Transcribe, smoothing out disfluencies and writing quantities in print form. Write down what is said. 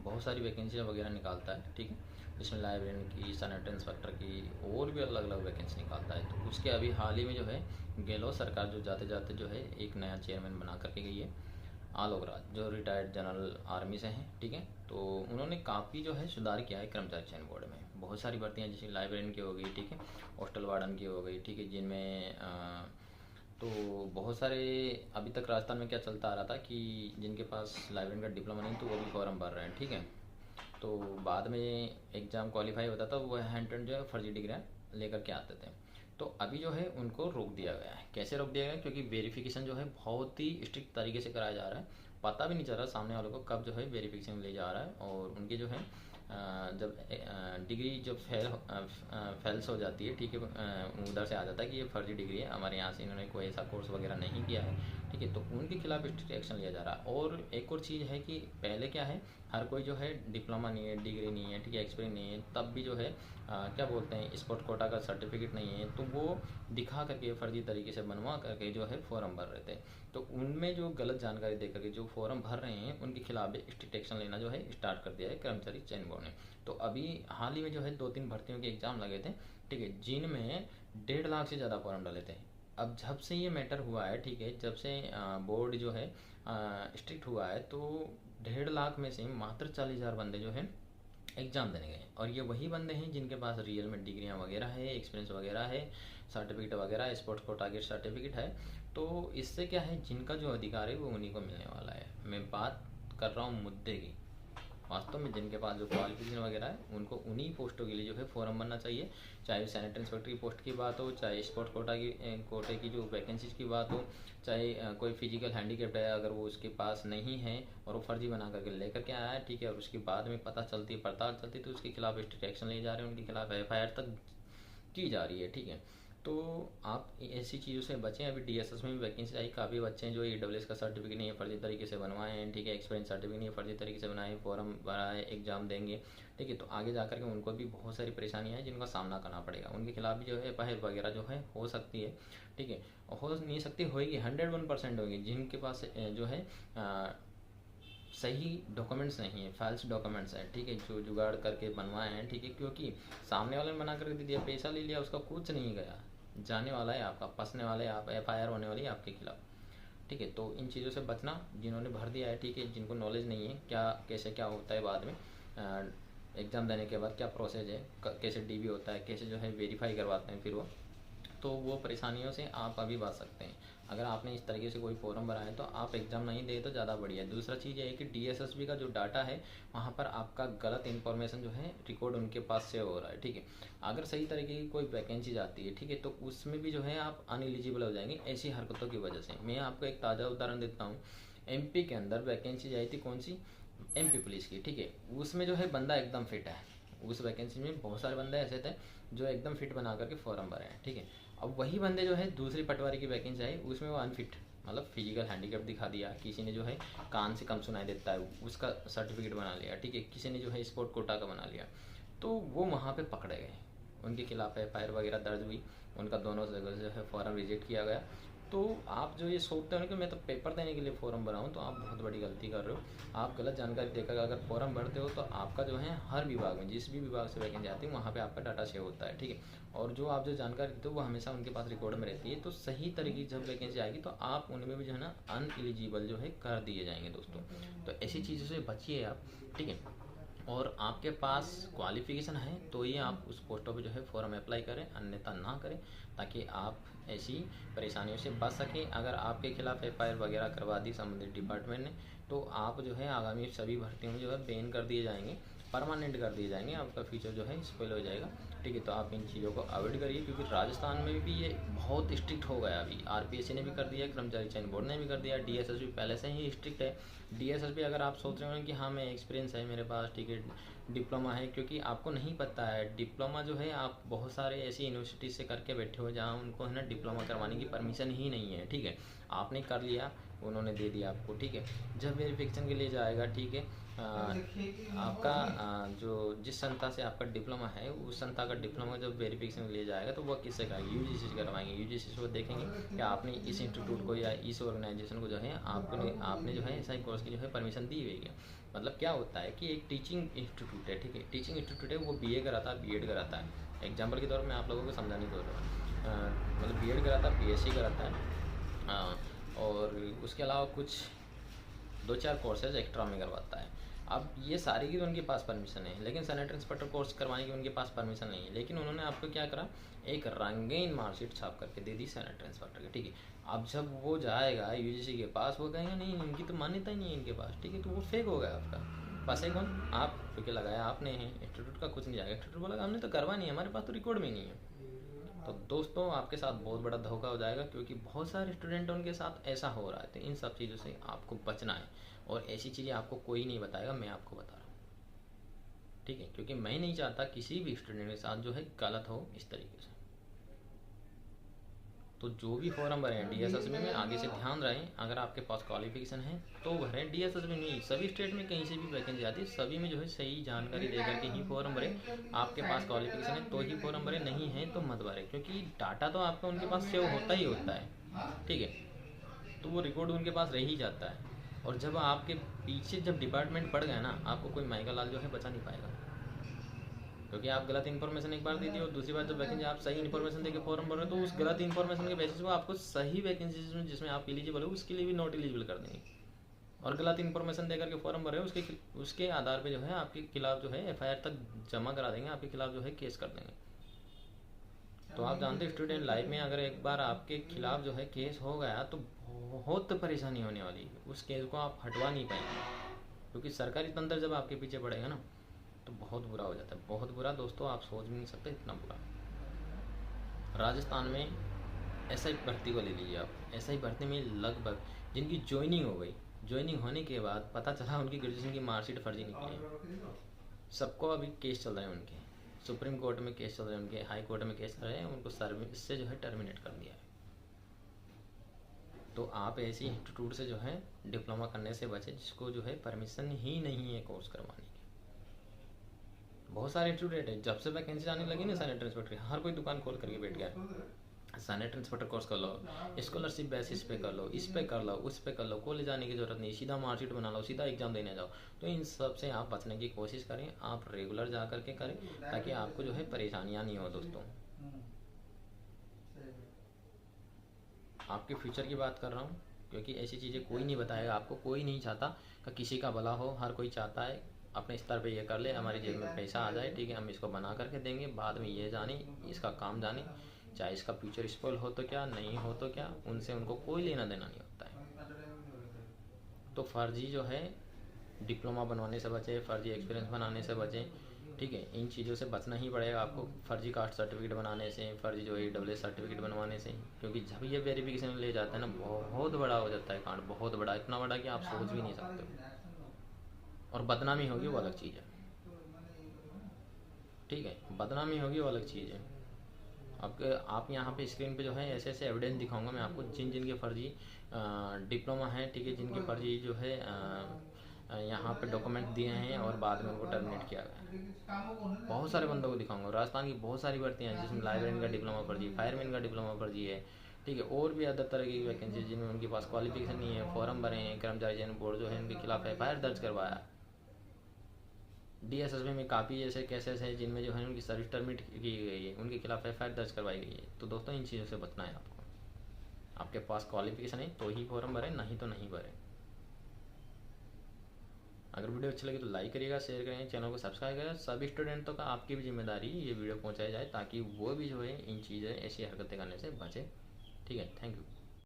बहुत सारी वैकेंसियाँ वगैरह निकालता है, ठीक है। जिसमें लाइब्रेरियन की, सैनिटरी इंस्पेक्टर की और भी अलग अलग वैकेंसी निकालता है। तो उसके अभी हाल ही में जो है गहलोत सरकार जो जाते जाते जो है एक नया चेयरमैन बना करके गई है, आलोक राज, जो रिटायर्ड जनरल आर्मी से हैं, ठीक है। तो उन्होंने काफ़ी जो है सुधार किया है कर्मचारी चयन बोर्ड में। बहुत सारी भर्तियाँ जैसे लाइब्रेरियन की हो गई, ठीक है, हॉस्टल वार्डन की हो गई, ठीक है, जिनमें तो बहुत सारे अभी तक राजस्थान में क्या चलता आ रहा था कि जिनके पास लाइब्रेरियन का डिप्लोमा नहीं तो वो भी फॉर्म भर रहे हैं, ठीक है। तो बाद में एग्ज़ाम क्वालिफाई होता था, वो हैंड टू हैंड जो है फर्जी डिग्रियाँ लेकर के आते थे। तो अभी जो है उनको रोक दिया गया है। कैसे रोक दिया गया है? क्योंकि वेरिफिकेशन जो है बहुत ही स्ट्रिक्ट तरीके से कराया जा रहा है। पता भी नहीं चल रहा सामने वालों को कब जो है वेरिफिकेशन ले जा रहा है, और उनके जो है जब डिग्री जब फेल्स हो जाती है, ठीक है, उधर से आ जाता है कि ये फर्जी डिग्री है, हमारे यहाँ से इन्होंने कोई ऐसा कोर्स वगैरह नहीं किया है, ठीक है। तो उनके खिलाफ स्ट्रिक्ट एक्शन लिया जा रहा है। और एक और चीज़ है कि पहले क्या है, हर कोई जो है डिप्लोमा नहीं है, डिग्री नहीं है, ठीक है, एक्सपीरियंस नहीं है, तब भी जो है क्या बोलते हैं, स्पोर्ट कोटा का सर्टिफिकेट नहीं है, तो वो दिखा करके फर्जी तरीके से बनवा करके जो है फॉर्म भर रहे थे। तो उनमें जो गलत जानकारी दे करके जो फॉर्म भर रहे हैं उनके खिलाफ भी स्ट्रिक्ट एक्शन लेना जो है स्टार्ट कर दिया है कर्मचारी चयन बोर्ड ने। तो अभी हाल ही में जो है 2-3 भर्तियों के एग्ज़ाम लगे थे, ठीक है, जिनमें 1.5 लाख से ज़्यादा फॉर्म डाले थे। अब जब से ये मैटर हुआ है, ठीक है, जब से बोर्ड जो है स्ट्रिक्ट हुआ है, तो 1.5 लाख में से मात्र 40,000 बंदे जो है एग्ज़ाम देने गए। और ये वही बंदे हैं जिनके पास रियल में डिग्रियाँ वगैरह है, एक्सपीरियंस वगैरह है, सर्टिफिकेट वगैरह, स्पोर्ट्स कोटा के सर्टिफिकेट है। तो इससे क्या है, जिनका जो अधिकार है वो उन्हीं को मिलने वाला है। मैं बात कर रहा हूँ मुद्दे की। वास्तव में जिनके पास जो क्वालिफिकेशन वगैरह है उनको उन्हीं पोस्टों के लिए जो है फॉर्म भरना चाहिए। चाहे सैनिटरी इंस्पेक्टर की पोस्ट की बात हो, चाहे स्पोर्ट्स कोटे की जो वैकेंसीज की बात हो, चाहे कोई फिजिकल हैंडीकेप्ड है, अगर वो उसके पास नहीं है और वो फर्जी बना करके लेकर के आया है, ठीक है, और उसके बाद में पता चलती है, पड़ताल चलती है, तो उसके खिलाफ स्ट्रिक्ट एक्शन लिए जा रहे हैं, उनके खिलाफ FIR तक की जा रही है, ठीक है। तो आप ऐसी चीज़ों से बचें। अभी DSS में भी वैकेंसी आई, काफ़ी बच्चे हैं जो EWS का सर्टिफिकेट नहीं है, फर्जी तरीके से बनवाए हैं, ठीक है, एक्सपीरियंस सर्टिफिकेट नहीं है, फर्जी तरीके से बनाए, फॉर्म भरा है, एग्जाम देंगे, ठीक है। तो आगे जा करके उनको भी बहुत सारी परेशानियाँ हैं जिनका सामना करना पड़ेगा। उनके खिलाफ भी जो है FIR वगैरह जो है हो सकती है, ठीक है, हो नहीं सकती, होगी, 101% होगी। जिनके पास जो है सही डॉक्यूमेंट्स नहीं है, फॉल्स डॉक्यूमेंट्स हैं, ठीक है, जो जुगाड़ करके बनवाए हैं, ठीक है, क्योंकि सामने वाले ने बना करके दे दिया, पैसा ले लिया, उसका कुछ नहीं गया, जाने वाला है आपका, फंसने वाले हैं आप, FIR होने वाली है आपके खिलाफ, ठीक है। तो इन चीज़ों से बचना, जिन्होंने भर दिया है, ठीक है, जिनको नॉलेज नहीं है क्या कैसे क्या होता है बाद में एग्ज़ाम देने के बाद क्या प्रोसेस है, कैसे DB होता है, कैसे जो है वेरीफाई करवाते हैं फिर तो वो परेशानियों से आप अभी बच सकते हैं। अगर आपने इस तरीके से कोई फॉर्म भरा है तो आप एग्ज़ाम नहीं दे तो ज़्यादा बढ़िया है। दूसरा चीज़ ये है कि DSSB का जो डाटा है वहाँ पर आपका गलत इन्फॉर्मेशन जो है रिकॉर्ड उनके पास से हो रहा है, ठीक है। अगर सही तरीके की कोई वैकेंसी जाती है, ठीक है, तो उसमें भी जो है आप अनएलिजिबल हो जाएंगे ऐसी हरकतों की वजह से। मैं आपको एक ताज़ा उदाहरण देता हूँ। MP के अंदर वैकेंसी आई थी, कौन सी, MP पुलिस की, ठीक है। उसमें जो है बंदा एकदम फिट है, उस वैकेंसी में बहुत सारे बंदे ऐसे थे जो एकदम फिट बना करके फॉर्म भरे हैं, ठीक है। अब वही बंदे जो है दूसरी पटवारी की वैकेंसी आई, उसमें वो अनफिट, मतलब फिजिकल हैंडीकैप दिखा दिया, किसी ने जो है कान से कम सुनाई देता है उसका सर्टिफिकेट बना लिया, ठीक है, किसी ने जो है स्पोर्ट कोटा का बना लिया, तो वो वहाँ पे पकड़े गए, उनके खिलाफ FIR वगैरह दर्ज हुई, उनका दोनों जगह जो है फॉर्म रिजेक्ट किया गया। तो आप जो ये सोचते हो ना कि मैं तो पेपर देने के लिए फॉर्म भरा हूँ, तो आप बहुत बड़ी गलती कर रहे हो। आप गलत जानकारी देकर अगर फॉर्म भरते हो तो आपका जो है हर विभाग में, जिस भी विभाग से वैकेंसी आती है वहाँ पे आपका डाटा सेव होता है, ठीक है। और जो आप जो जानकारी देते हो वो हमेशा उनके पास रिकॉर्ड में रहती है। तो सही तरीके की जब वैकेंसी आएगी तो आप उनमें भी जो है ना अनएलिजिबल जो है कर दिए जाएंगे दोस्तों। तो ऐसी चीज़ों से बचिए आप, ठीक है। और आपके पास क्वालिफिकेशन है तो ही आप उस पोस्टों पे जो है फॉर्म अप्लाई करें, अन्यथा ना करें, ताकि आप ऐसी परेशानियों से बच सकें। अगर आपके खिलाफ FIR वगैरह करवा दी संबंधित डिपार्टमेंट ने तो आप जो है आगामी सभी भर्तियों में जो है बैन कर दिए जाएंगे, परमानेंट कर दिए जाएंगे, आपका फ्यूचर जो है स्पॉइल हो जाएगा, ठीक है। तो आप इन चीज़ों को अवॉइड करिए, क्योंकि राजस्थान में भी ये बहुत स्ट्रिक्ट हो गया। अभी RPSC ने भी कर दिया, कर्मचारी चयन बोर्ड ने भी कर दिया, DSSB पहले से ही स्ट्रिक्ट है। DSSB अगर आप सोच रहे हो कि हाँ मैं एक्सपीरियंस है मेरे पास, ठीक है, डिप्लोमा है, क्योंकि आपको नहीं पता है डिप्लोमा जो है आप बहुत सारे ऐसी यूनिवर्सिटी से करके बैठे हो जहाँ उनको है ना डिप्लोमा करवाने की परमिशन ही नहीं है, ठीक है। आपने कर लिया, उन्होंने दे दिया आपको, ठीक है। जब वेरिफिकेशन के लिए जाएगा, ठीक है, आपका जो जिस संस्था से आपका डिप्लोमा है उस संस्था का डिप्लोमा जब वेरिफिकेशन के लिए जाएगा तो वह किससे कराएंगे, यूजीसी से करवाएंगे। यूजीसी से वो देखेंगे कि आपने इस इंस्टीट्यूट को या इस ऑर्गेनाइजेशन को जो है आपने जो है ऐसा कोर्स की जो है परमिशन दी हुई है। मतलब क्या होता है कि एक टीचिंग इंस्टीट्यूट है, ठीक है, टीचिंग इंस्टीट्यूट है, वो बीए कराता है, बीएड कराता है। एग्जाम्पल के तौर पर मैं आप लोगों को समझाने के तौर पर मतलब बीएड कराता है, बीएससी कराता है, और उसके अलावा कुछ 2-4 कोर्सेज एक्स्ट्रा में करवाता है। अब ये सारी की उनके पास परमिशन है, लेकिन सैनिटरी इंस्पेक्टर कोर्स करवाने की उनके पास परमिशन नहीं है। लेकिन उन्होंने आपको क्या करा, एक रंगीन मार्कशीट छाप करके दे दी सैनिटरी इंस्पेक्टर की, ठीक है। अब जब वो जाएगा यूजीसी के पास, वो कहेंगे नहीं इनकी तो मान्यता ही नहीं है इनके पास, ठीक है, तो वो फेक हो गया आपका। पास है कौन, आप, क्योंकि लगाया आपने है, इंस्टीट्यूट का कुछ नहीं जाएगा। इंस्टीट्यूट बोला हमने तो करवा नहीं है, हमारे पास तो रिकॉर्ड में नहीं है। तो दोस्तों आपके साथ बहुत बड़ा धोखा हो जाएगा, क्योंकि बहुत सारे स्टूडेंट उनके साथ ऐसा हो रहा है। तो इन सब चीज़ों से आपको बचना है, और ऐसी चीज़ें आपको कोई नहीं बताएगा, मैं आपको बता रहा हूँ, ठीक है, क्योंकि मैं नहीं चाहता किसी भी स्टूडेंट के साथ जो है गलत हो इस तरीके से। तो जो भी फॉर्म भरें डीएसएसबी में, आगे से ध्यान रहें, अगर आपके पास क्वालिफिकेशन है तो भरें। डीएसएसबी नहीं, सभी स्टेट में कहीं से भी वैकेंसी आती है, सभी में जो है सही जानकारी दे करके ही फॉर्म भरें। आपके पास क्वालिफिकेशन है तो ही फॉर्म भरें, नहीं है तो मत भरें, क्योंकि डाटा तो आपका उनके पास सेव होता ही होता है, ठीक है, तो वो रिकॉर्ड उनके पास रह ही जाता है। और जब आपके पीछे जब डिपार्टमेंट पड़ गया ना, आपको कोई माइका लाल जो है बचा नहीं पाएगा, क्योंकि आप गलत इन्फॉर्मेशन एक बार दे दी और दूसरी बार जब वैकेंसी आप सही इन्फॉर्मेशन देकर फॉर्म भर रहे हो, तो उस गलत इन्फॉर्मेशन के बेसिस पर आपको सही वैकेंसी जिसमें आप एलिजिबल हो उसके लिए भी नॉट एलिजिबल कर देंगे। और गलत इन्फॉर्मेशन देकर के फॉर्म भर रहे हो, उसके आधार पर जो है आपके खिलाफ जो है एफआईआर तक जमा करा देंगे, आपके खिलाफ जो है केस कर देंगे। तो आप जानते हो स्टूडेंट लाइफ में अगर एक बार आपके खिलाफ जो है केस हो गया तो बहुत परेशानी होने वाली है, उस केस को आप हटवा नहीं पाएंगे, क्योंकि सरकारी तंत्र जब आपके पीछे पड़ेगा ना तो बहुत बुरा हो जाता है, बहुत बुरा दोस्तों, आप सोच भी नहीं सकते इतना बुरा। राजस्थान में ऐसा ही भर्ती को ले लीजिए आप, ऐसा ही भर्ती में लगभग जिनकी ज्वाइनिंग हो गई, ज्वाइनिंग होने के बाद पता चला उनकी ग्रेजुएशन की मार्कशीट फर्जी निकली, सबको अभी केस चल रहे हैं उनके, सुप्रीम कोर्ट में केस चल रहे हैं उनके, हाई कोर्ट में केस चल रहे हैं, उनको सर्विस से जो है टर्मिनेट कर दिया है। तो आप ऐसी इंस्टीट्यूट से जो है डिप्लोमा करने से बचे जिसको जो है परमिशन ही नहीं है कोर्स करवाने की। बहुत सारे इंस्टीट्यूट है, जब से वैकेंसी आने लगी ना सैनिटरी इंस्पेक्टर, हर कोई दुकान खोल करके बैठ गया, सैनिटरी इंस्पेक्टर कोर्स कर लो, स्कॉलरशिप बेसिस पे कर लो, इस पे कर लो, उस पे कर लो, कॉलेज जाने की जरूरत नहीं, सीधा मार्कशीट बना लो, सीधा एग्जाम देने जाओ। तो इन सब से आप बचने की कोशिश करें, आप रेगुलर जा करके करें, ताकि आपको जो है परेशानियाँ नहीं हो दोस्तों। आपके फ्यूचर की बात कर रहा हूँ, क्योंकि ऐसी चीज़ें कोई नहीं बताएगा आपको, कोई नहीं चाहता कि किसी का भला हो, हर कोई चाहता है अपने स्तर पे ये कर ले, हमारी जेब में पैसा आ जाए, ठीक है, हम इसको बना करके देंगे, बाद में ये जाने इसका काम जाने, चाहे इसका फ्यूचर स्पॉइल हो तो क्या, नहीं हो तो क्या, उनसे उनको कोई लेना देना नहीं होता है। तो फर्जी जो है डिप्लोमा बनवाने से बचे, फर्जी एक्सपीरियंस बनाने से बचें, ठीक है, इन चीज़ों से बचना ही पड़ेगा आपको, फर्जी कास्ट सर्टिफिकेट बनाने से, फर्जी जो है EWS सर्टिफिकेट बनवाने से, क्योंकि जब ये वेरिफिकेशन ले जाता है ना बहुत बड़ा हो जाता है कांड, बहुत बड़ा, इतना बड़ा कि आप सोच भी नहीं सकते, और बदनामी होगी वो अलग चीज़ है, ठीक है, बदनामी होगी वो अलग चीज़ है। अब आप यहाँ पे स्क्रीन पे जो है ऐसे ऐसे एविडेंस दिखाऊंगा मैं आपको, जिनके फर्जी डिप्लोमा है, ठीक है, जिनके फर्जी जो है यहाँ पे डॉक्यूमेंट दिए हैं और बाद में उनको टर्मिनेट किया गया। बहुत सारे बंदों को दिखाऊंगा, राजस्थान की बहुत सारी भर्तियाँ हैं जिसमें लाइब्रेरियन का डिप्लोमा फर्जी, फायरमैन का डिप्लोमा फर्जी है, ठीक है, और भी अदर तरह की वैकेंसी जिनमें उनके पास क्वालिफिकेशन नहीं है, फॉर्म भरे हैं, कर्मचारी चयन बोर्ड जो है उनके खिलाफ FIR दर्ज करवाया। DSSB में काफ़ी ऐसे केसेस हैं जिनमें जो है उनकी सर्विस टर्मिनेट की गई है, उनके खिलाफ FIR दर्ज करवाई गई है। तो दोस्तों इन चीज़ों से बचना है आपको, आपके पास क्वालिफिकेशन है तो ही फॉर्म भरें, नहीं तो नहीं भरें। अगर वीडियो अच्छी लगे तो लाइक करिएगा, शेयर करें, चैनल को सब्सक्राइब करें। सभी स्टूडेंटों का आपकी भी जिम्मेदारी ये वीडियो पहुंचाया जाए, ताकि वो भी जो है इन चीज़ें ऐसी हरकतें करने से बचे, ठीक है। Thank you.